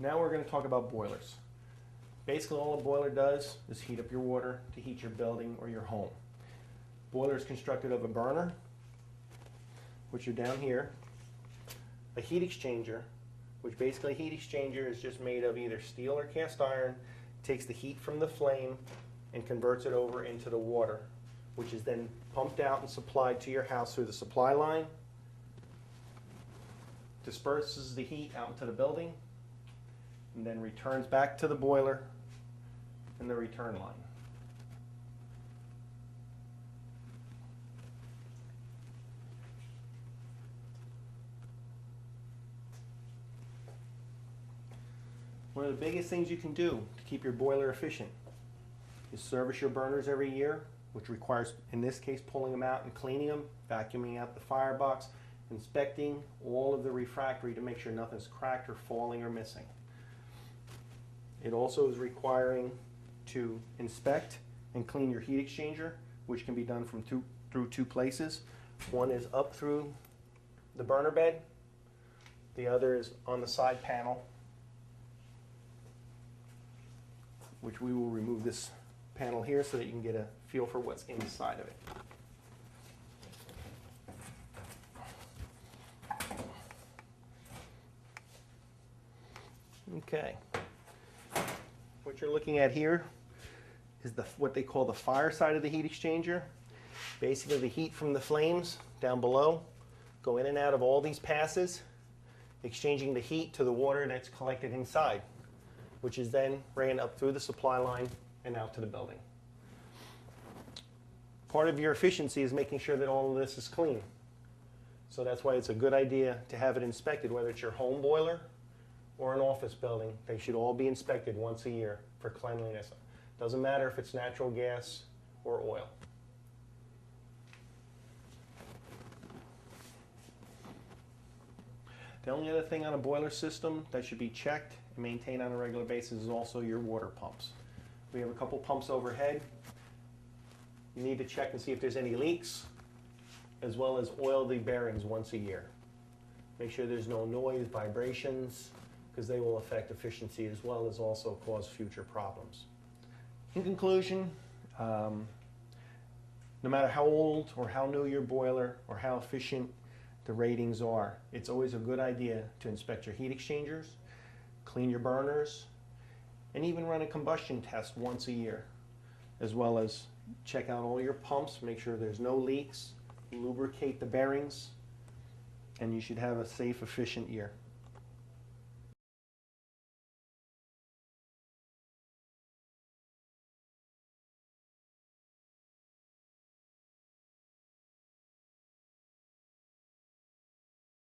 Now we're going to talk about boilers. Basically all a boiler does is heat up your water to heat your building or your home. Boiler is constructed of a burner, which are down here, a heat exchanger, which basically a heat exchanger is just made of either steel or cast iron, takes the heat from the flame and converts it over into the water, which is then pumped out and supplied to your house through the supply line, disperses the heat out into the building, and then returns back to the boiler and the return line. One of the biggest things you can do to keep your boiler efficient is service your burners every year, which requires, in this case, pulling them out and cleaning them, vacuuming out the firebox, inspecting all of the refractory to make sure nothing's cracked or falling or missing. It also is requiring to inspect and clean your heat exchanger, which can be done through two places. One is up through the burner bed, the other is on the side panel, which we will remove this panel here so that you can get a feel for what's inside of it. Okay. What you're looking at here is what they call the fire side of the heat exchanger. Basically the heat from the flames down below go in and out of all these passes, exchanging the heat to the water that's collected inside, which is then ran up through the supply line and out to the building. Part of your efficiency is making sure that all of this is clean. So that's why it's a good idea to have it inspected, whether it's your home boiler or an office building. They should all be inspected once a year for cleanliness. Doesn't matter if it's natural gas or oil. The only other thing on a boiler system that should be checked and maintained on a regular basis is also your water pumps. We have a couple pumps overhead. You need to check and see if there's any leaks, as well as oil the bearings once a year. Make sure there's no noise, vibrations, because they will affect efficiency as well as also cause future problems. In conclusion, no matter how old or how new your boiler or how efficient the ratings are, it's always a good idea to inspect your heat exchangers, clean your burners, and even run a combustion test once a year, as well as check out all your pumps, make sure there's no leaks, lubricate the bearings, and you should have a safe, efficient year.